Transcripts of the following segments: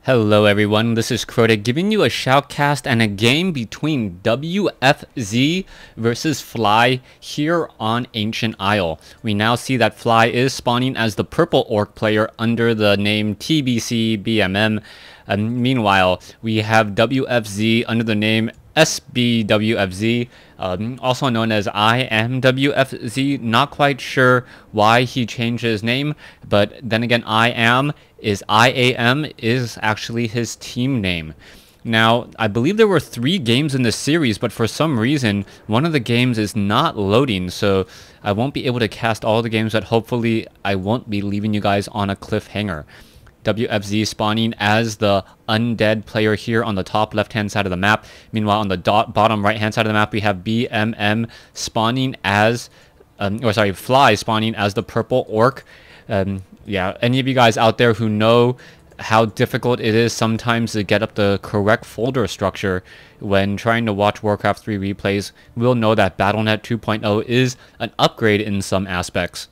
Hello everyone, this is Crota giving you a shoutcast and a game between WFZ versus Fly here on Ancient Isle. We now see that Fly is spawning as the purple orc player under the name TBCBMM. Meanwhile, we have WFZ under the name SBWFZ, also known as I am WFZ. Not quite sure why he changed his name, but then again, IAM is actually his team name. Now, I believe there were 3 games in this series, but for some reason, one of the games is not loading, so I won't be able to cast all the games, but hopefully I won't be leaving you guys on a cliffhanger. WFZ spawning as the Undead player here on the top left-hand side of the map. Meanwhile, on the bottom right-hand side of the map, we have BMM spawning as, Fly spawning as the purple orc. Yeah, any of you guys out there who know how difficult it is sometimes to get up the correct folder structure when trying to watch Warcraft 3 replays will know that BattleNet 2.0 is an upgrade in some aspects,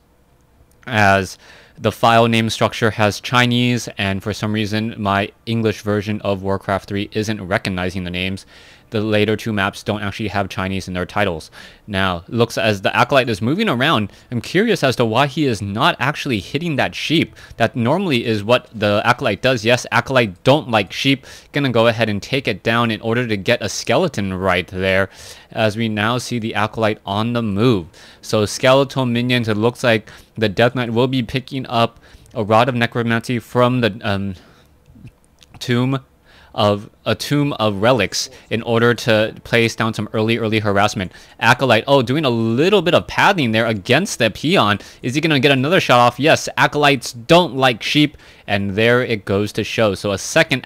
as the file name structure has Chinese, and for some reason my English version of Warcraft 3 isn't recognizing the names. The later 2 maps don't actually have Chinese in their titles. Now, looks as the Acolyte is moving around. I'm curious as to why he is not actually hitting that sheep. That normally is what the Acolyte does. Yes, Acolyte don't like sheep. Gonna go ahead and take it down in order to get a skeleton right there, as we now see the Acolyte on the move. So skeletal minions, it looks like the Death Knight will be picking up a Rod of Necromancy from the tomb of relics in order to place down some early harassment. Acolyte, doing a little bit of pathing there against the peon. Is he gonna get another shot off? Yes, Acolytes don't like sheep, and there it goes to show. So a second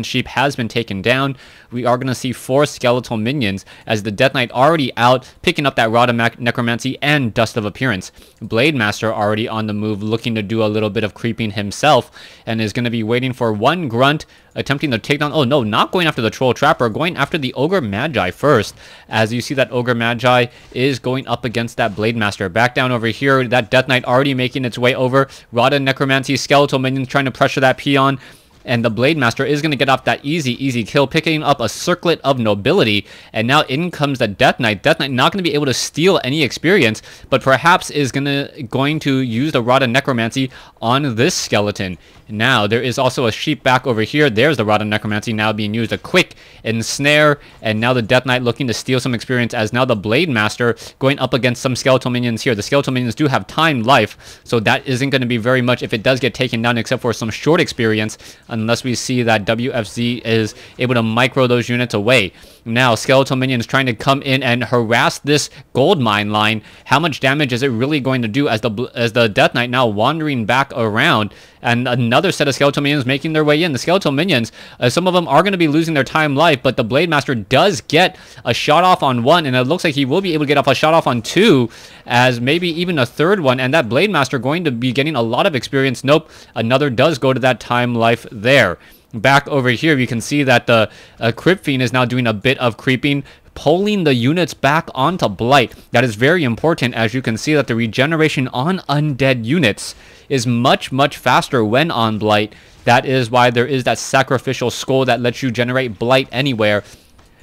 sheep has been taken down. We are gonna see 4 skeletal minions as the Death Knight already out, picking up that Rod of Necromancy and Dust of Appearance. Blade Master already on the move, looking to do a little bit of creeping himself, and is gonna be waiting for one grunt, attempting to take down, not going after the Troll Trapper, going after the Ogre Magi first, as you see that Ogre Magi is going up against that Blade Master. Back down over here, that Death Knight already making its way over. Rod of Necromancy, skeletal minions trying to pressure that peon, and the Blade Master is going to get off that easy kill, picking up a Circlet of Nobility, and now in comes the Death Knight. Death Knight not going to be able to steal any experience, but perhaps is going to use the Rod of Necromancy on this skeleton. Now, there is also a sheep back over here. There's the Rod of Necromancy now being used, a quick ensnare, and now the Death Knight looking to steal some experience, as now the Blade Master going up against some skeletal minions here. The skeletal minions do have timed life, so that isn't going to be very much if it does get taken down, except for some short experience, unless we see that WFZ is able to micro those units away. Now, skeletal minions trying to come in and harass this gold mine line. How much damage is it really going to do as the Death Knight now wandering back around, and another set of skeletal minions making their way in. The skeletal minions, some of them are going to be losing their time life, but the Blade Master does get a shot off on 1, and it looks like he will be able to get off a shot off on 2, as maybe even a 3rd one, and that Blade Master going to be getting a lot of experience. Nope, another does go to that time life there. Back over here, you can see that the Crypt Fiend is now doing a bit of creeping, pulling the units back onto Blight. That is very important, as you can see that the regeneration on Undead units is much faster when on Blight. That is why there is that sacrificial skull that lets you generate Blight anywhere,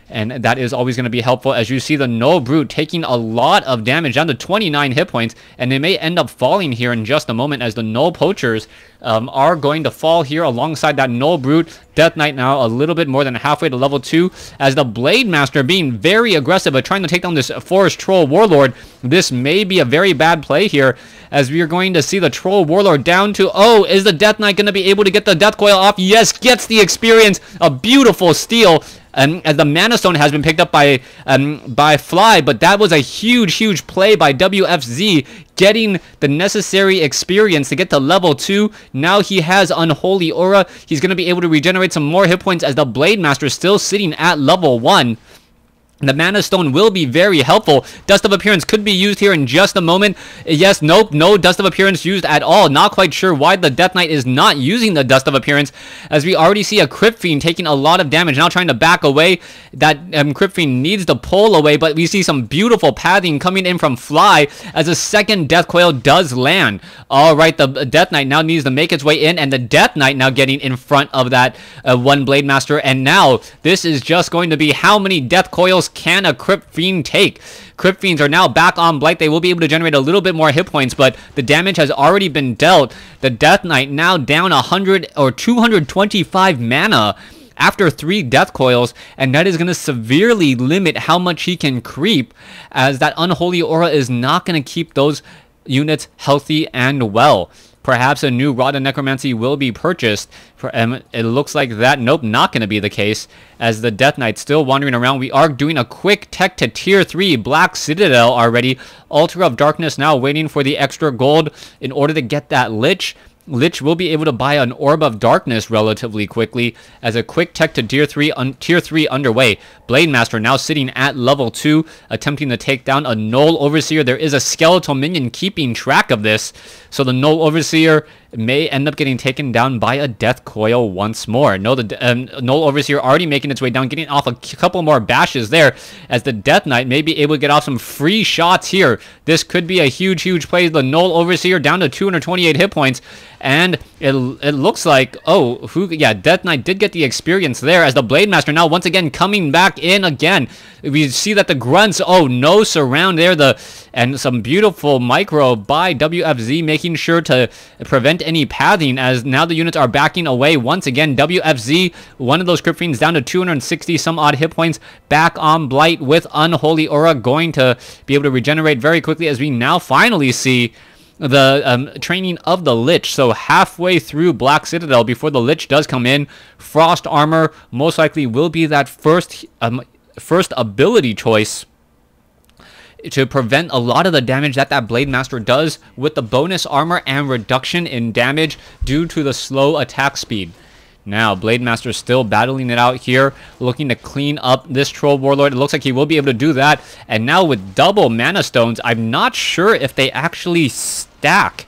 and that is always going to be helpful, as you see the Null Brute taking a lot of damage, down to 29 hit points, and they may end up falling here in just a moment, as the Null Poachers are going to fall here alongside that Null Brute. Death Knight now a little bit more than halfway to level 2, as the Blade Master being very aggressive at trying to take down this Forest Troll Warlord. This may be a very bad play here, as we are going to see the Troll Warlord down to, is the Death Knight going to be able to get the Death Coil off? Yes, gets the experience, a beautiful steal. As the Mana Stone has been picked up by Fly, but that was a huge play by WFZ, getting the necessary experience to get to level 2. Now he has Unholy Aura. He's going to be able to regenerate some more hit points, as the Blade Master is still sitting at level 1. The Mana Stone will be very helpful. Dust of Appearance could be used here in just a moment. Yes, nope, no Dust of Appearance used at all. Not quite sure why the Death Knight is not using the Dust of Appearance, as we already see a Crypt Fiend taking a lot of damage, now trying to back away. That Crypt Fiend needs to pull away, but we see some beautiful pathing coming in from Fly as a second Death Coil does land. Alright, the Death Knight now needs to make its way in, and the Death Knight now getting in front of that one Blade Master, and now this is just going to be how many Death Coils can a Crypt Fiend take. Crypt Fiends are now back on Blight. They will be able to generate a little bit more hit points, but the damage has already been dealt. The Death Knight now down 100 or 225 mana after 3 Death Coils, and that is going to severely limit how much he can creep, as that Unholy Aura is not going to keep those units healthy and well. Perhaps a new Rod of Necromancy will be purchased. It looks like that. Nope, not going to be the case, as the Death Knight still wandering around. We are doing a quick tech to tier 3 Black Citadel already. Altar of Darkness now waiting for the extra gold in order to get that Lich. Lich will be able to buy an Orb of Darkness relatively quickly, as a quick tech to tier 3 underway. Blade Master now sitting at level 2, attempting to take down a Null Overseer. There is a Skeletal Minion keeping track of this, so the Null Overseer may end up getting taken down by a Death Coil once more. No, the Null Overseer already making its way down, getting off a couple more bashes there, as the Death Knight may be able to get off some free shots here. This could be a huge play. The Null Overseer down to 228 hit points, and it looks like, Death Knight did get the experience there, as the Blade Master now once again coming back in again. We see that the grunts, no surround there, and some beautiful micro by WFZ, making sure to prevent any pathing, as now the units are backing away once again. WFZ, one of those Crypt Fiends down to 260 some odd hit points, back on Blight with Unholy Aura, going to be able to regenerate very quickly, as we now finally see the training of the Lich. So halfway through Black Citadel before the Lich does come in. Frost Armor most likely will be that first ability choice to prevent a lot of the damage that Blade Master does, with the bonus armor and reduction in damage due to the slow attack speed. Now, Blade Master still battling it out here, looking to clean up this Troll Warlord. It looks like he will be able to do that. And now with double Mana Stones, I'm not sure if they actually stack.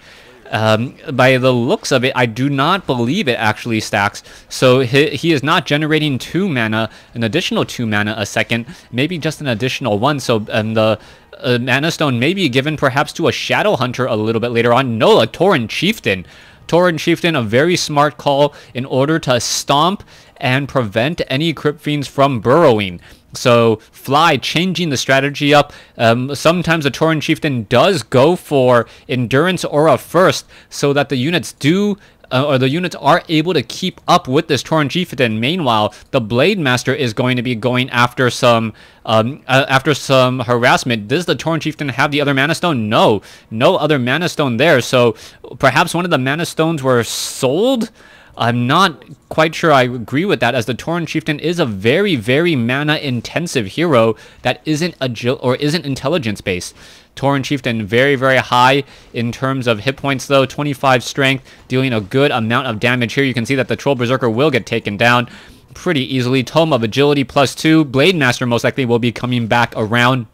By the looks of it, I do not believe it actually stacks. So he is not generating 2 mana, an additional 2 mana a second, maybe just an additional 1. So the Mana Stone may be given perhaps to a Shadow Hunter a little bit later on. No, a Tauren Chieftain. Tauren Chieftain, a very smart call in order to stomp and prevent any Crypt Fiends from burrowing. So Fly changing the strategy up. Sometimes the Tauren Chieftain does go for Endurance Aura first, so that the units are able to keep up with this Tauren Chieftain. Meanwhile, the Blade Master is going to be going after some harassment. Does the Tauren Chieftain have the other Mana Stone? No other Mana Stone there. So perhaps one of the Mana Stones were sold. I'm not quite sure I agree with that, as the Tauren Chieftain is a very mana intensive hero that isn't intelligence based. Tauren Chieftain very high in terms of hit points though, 25 strength, dealing a good amount of damage. Here you can see that the Troll Berserker will get taken down pretty easily. Tome of Agility +2. Blade Master most likely will be coming back around,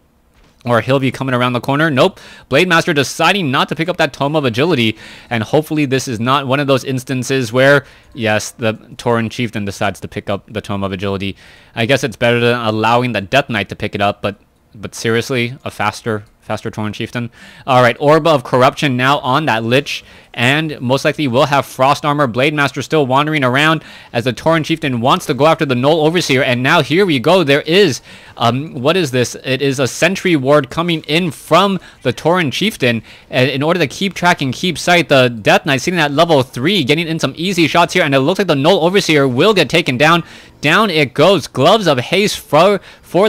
or he'll be coming around the corner. Nope. Blade Master deciding not to pick up that Tome of Agility, and hopefully this is not one of those instances where, yes, the Tauren Chieftain decides to pick up the Tome of Agility. I guess it's better than allowing the Death Knight to pick it up, but seriously, a faster Tauren Chieftain. Alright, Orb of Corruption now on that Lich, and most likely will have Frost Armor. Blade Master still wandering around, as the Tauren Chieftain wants to go after the Null Overseer, and now here we go. There is, what is this? It is a Sentry Ward coming in from the Tauren Chieftain, and in order to keep track and keep sight, the Death Knight sitting at level 3, getting in some easy shots here, and it looks like the Null Overseer will get taken down. Down it goes. Gloves of Haste for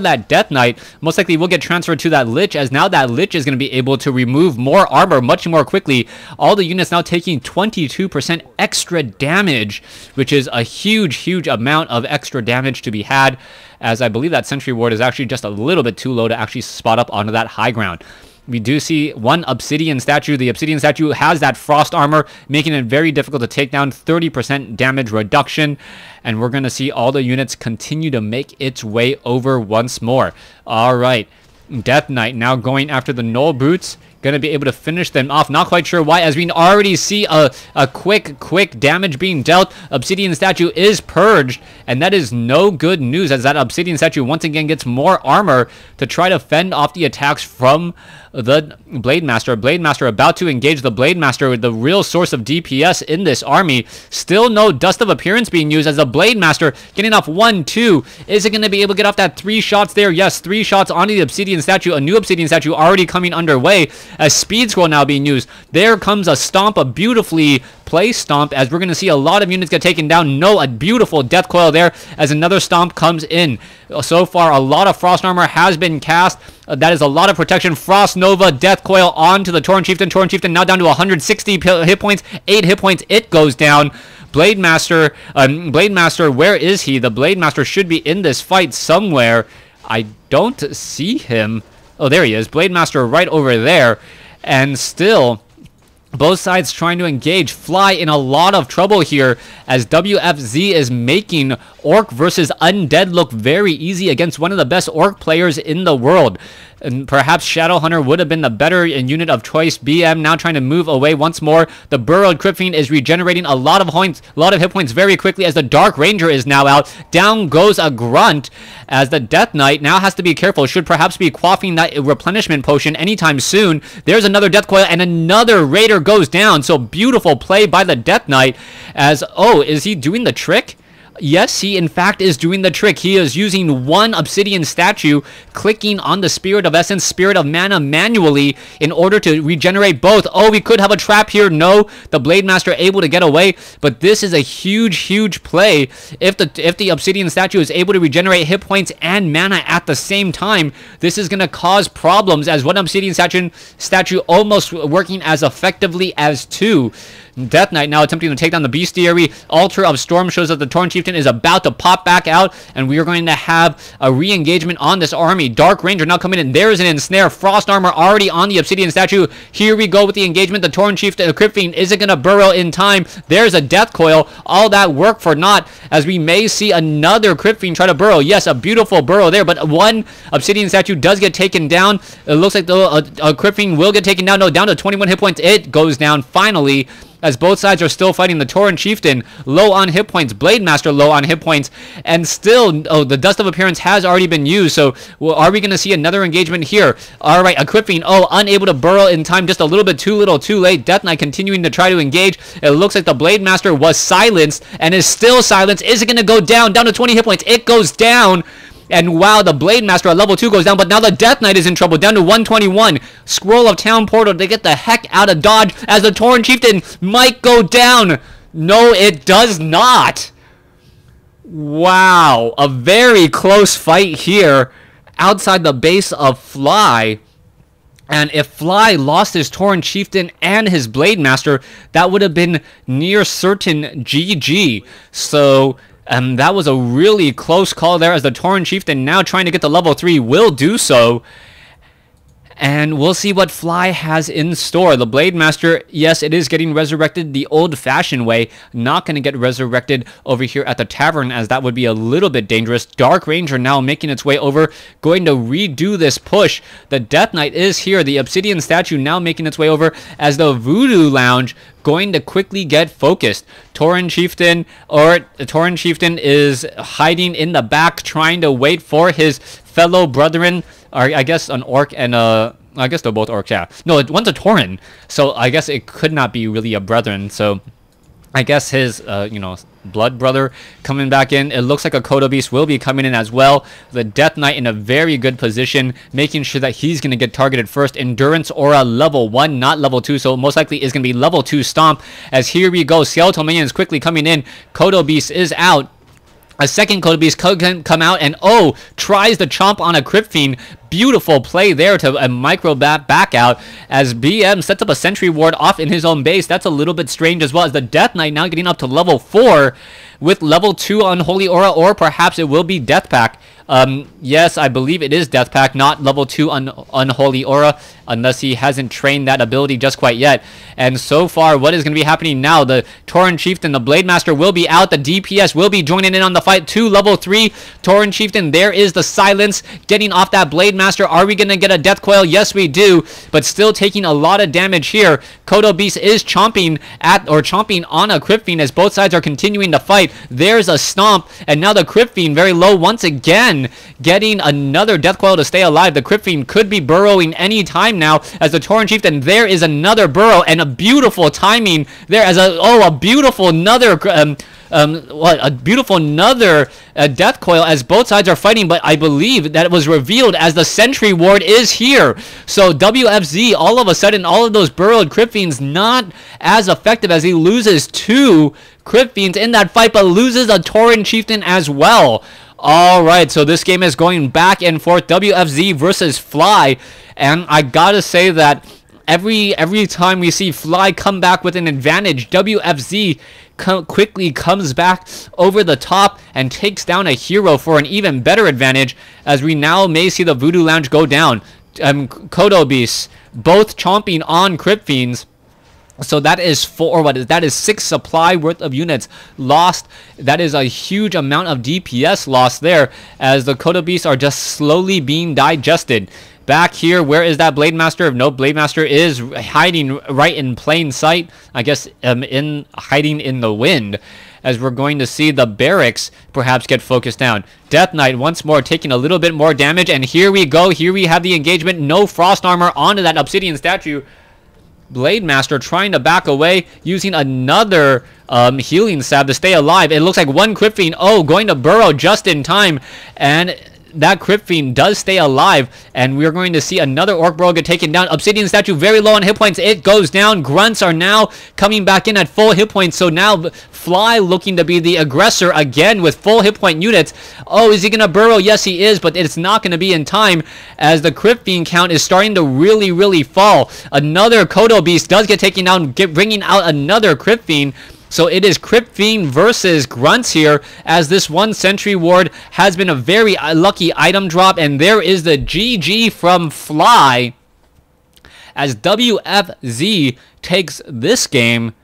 that Death Knight. Most likely will get transferred to that Lich, as now that Lich is going to be able to remove more armor much more quickly. All the units now taking 22% extra damage, which is a huge amount of extra damage to be had, as I believe that Sentry Ward is actually just a little bit too low to actually spot up onto that high ground. We do see one Obsidian statue. The Obsidian statue has that frost armor, making it very difficult to take down. 30% damage reduction. And we're going to see all the units continue to make its way over once more. All right. Death Knight now going after the Null Brutes. Going to be able to finish them off. Not quite sure why, as we already see a quick damage being dealt. Obsidian statue is purged, and that is no good news, as that Obsidian statue once again gets more armor to try to fend off the attacks from the Blade Master. Blade Master about to engage the Blade Master, the real source of DPS in this army. Still no Dust of Appearance being used, as the Blade Master getting off 1, 2. Is it going to be able to get off that 3 shots there? Yes, 3 shots onto the Obsidian statue. A new Obsidian statue already coming underway, as Speed Scroll now being used. There comes a stomp, a beautifully placed stomp, as we're going to see a lot of units get taken down. No, a beautiful death coil there, as another stomp comes in. So far, a lot of frost armor has been cast. That is a lot of protection. Frost Nova, death coil onto the Tauren Chieftain. Tauren Chieftain now down to 160 hit points, 8 hit points. It goes down. Blade Master, where is he? The Blade Master should be in this fight somewhere. I don't see him. Oh, there he is. Blade Master right over there. And still, both sides trying to engage. Fly in a lot of trouble here, as WFZ is making Orc versus Undead look very easy against one of the best Orc players in the world. And perhaps Shadowhunter would have been the better unit of choice. BM now trying to move away once more. The Burrowed Crypt Fiend is regenerating a lot of hit points very quickly, as the Dark Ranger is now out. Down goes a Grunt, as the Death Knight now has to be careful. Should perhaps be quaffing that replenishment potion anytime soon. There's another Death Coil, and another Raider goes down. So beautiful play by the Death Knight, as, oh, is he doing the trick? Yes, he in fact is doing the trick. He is using one Obsidian statue, clicking on the Spirit of Essence, Spirit of Mana manually in order to regenerate both. Oh, we could have a trap here. No, the Blade Master able to get away, but this is a huge play. If the Obsidian statue is able to regenerate hit points and mana at the same time, this is going to cause problems, as one Obsidian statue almost working as effectively as 2. Death Knight now attempting to take down the Bestiary. Altar of Storm shows that the Tauren Chieftain is about to pop back out, and we are going to have a re-engagement on this army. Dark Ranger now coming in. There's an ensnare. Frost armor already on the Obsidian statue. Here we go with the engagement. The Tauren Chieftain, the Crypt Fiend, isn't going to burrow in time. There's a Death Coil. All that work for naught, as we may see another Crypt Fiend try to burrow. Yes, a beautiful burrow there, but one Obsidian statue does get taken down. It looks like the Crypt Fiend will get taken down. No, down to 21 hit points. It goes down finally, as both sides are still fighting. The Tauren Chieftain low on hit points, Blade Master low on hit points, and still, oh, the Dust of Appearance has already been used, so are we going to see another engagement here? Alright, a Crypt Fiend, oh, unable to burrow in time, just a little bit too little too late. Death Knight continuing to try to engage. It looks like the Blade Master was silenced, and is still silenced. Is it going to go down to 20 hit points? It goes down. And wow, the Blade Master at level 2 goes down, but now the Death Knight is in trouble, down to 121. Scroll of Town Portal to get the heck out of dodge, as the Tauren Chieftain might go down. No, it does not. Wow, a very close fight here outside the base of Fly. And if Fly lost his Tauren Chieftain and his Blade Master, that would have been near certain GG. So that was a really close call there, as the Tauren Chieftain now trying to get to level 3 will do so. And we'll see what Fly has in store. The Blade Master, yes, it is getting resurrected the old-fashioned way. Not going to get resurrected over here at the tavern, as that would be a little bit dangerous. Dark Ranger now making its way over, going to redo this push. The Death Knight is here. The Obsidian statue now making its way over, as the Voodoo Lounge going to quickly get focused. Tauren Chieftain is hiding in the back, trying to wait for his fellow brethren. Or I guess an Orc and a... I guess they're both Orcs, yeah. No, one's a Tauren, so I guess it could not be really a brethren. So I guess his, blood brother coming back in. It looks like a Kodo Beast will be coming in as well. The Death Knight in a very good position, making sure that he's going to get targeted first. Endurance Aura level 1, not level 2, so most likely is going to be level 2 Stomp. As here we go, Skeletal Minions quickly coming in. Kodo Beast is out. A second Kodo Beast can come out and, oh, tries to chomp on a Crypt Fiend, Beautiful play there to a micro back out as BM sets up a sentry ward off in his own base. That's a little bit strange as well, as the Death Knight now getting up to level 4 with level 2 Unholy Aura, or perhaps it will be Death Pack. Yes, I believe it is Death Pack, not level 2 Unholy Aura, unless he hasn't trained that ability just quite yet. And so far, what is going to be happening now? The Tauren Chieftain, the Blade Master will be out. The DPS will be joining in on the fight to level 3. Tauren Chieftain, there is the silence getting off that Blade Master. Are we going to get a Death Coil? Yes, we do, but still taking a lot of damage here. Kodo Beast is chomping on a Crypt Fiend as both sides are continuing to fight. There's a stomp, and now the Crypt Fiend very low once again, getting another Death Coil to stay alive. The Crypt Fiend could be burrowing any time now as the Tauren Chieftain. There is another burrow, and a beautiful timing there as a beautiful another Death Coil as both sides are fighting. But I believe that it was revealed as the Sentry Ward is here. So WFZ, all of a sudden, all of those burrowed Crypt Fiends not as effective as he loses 2 Crypt Fiends in that fight, but loses a Tauren Chieftain as well. Alright, so this game is going back and forth, WFZ versus Fly, and I gotta say that every time we see Fly come back with an advantage, WFZ quickly comes back over the top and takes down a hero for an even better advantage, as we now may see the Voodoo Lounge go down. Kodo Beasts, both chomping on Crypt Fiends. So that is 6 supply worth of units lost. That is a huge amount of DPS lost there, as the Kodo Beasts are just slowly being digested. Back here, where is that Blade Master? No, Blade Master is hiding right in plain sight. I guess hiding in the wind, as we're going to see the barracks perhaps get focused down. Death Knight once more taking a little bit more damage, and here we go. Here we have the engagement. No frost armor onto that obsidian statue. Blade Master trying to back away, using another healing salve to stay alive. It looks like one Crypt Fiend, going to burrow just in time, and that Crypt Fiend does stay alive, and we're going to see another Orc Burrow get taken down. Obsidian statue very low on hit points. It goes down. Grunts are now coming back in at full hit points, so now Fly looking to be the aggressor again with full hit point units. Is he going to burrow? Yes, he is, but it's not going to be in time, as the Crypt Fiend count is starting to really fall. Another Kodo Beast does get taken down, bringing out another Crypt Fiend. So it is Crypt Fiend versus Grunts here, as this one Sentry Ward has been a very lucky item drop, and there is the GG from Fly, as WFZ takes this game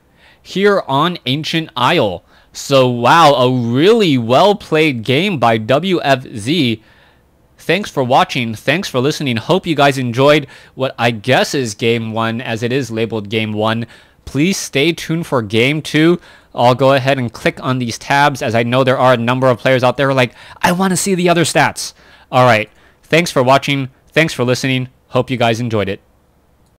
here on Ancient Isle. So wow, a really well played game by WFZ. Thanks for watching, thanks for listening. Hope you guys enjoyed what I guess is Game 1, as it is labeled Game 1. Please stay tuned for Game 2. I'll go ahead and click on these tabs, as I know there are a number of players out there who are like, I want to see the other stats. Alright, thanks for watching, thanks for listening. Hope you guys enjoyed it.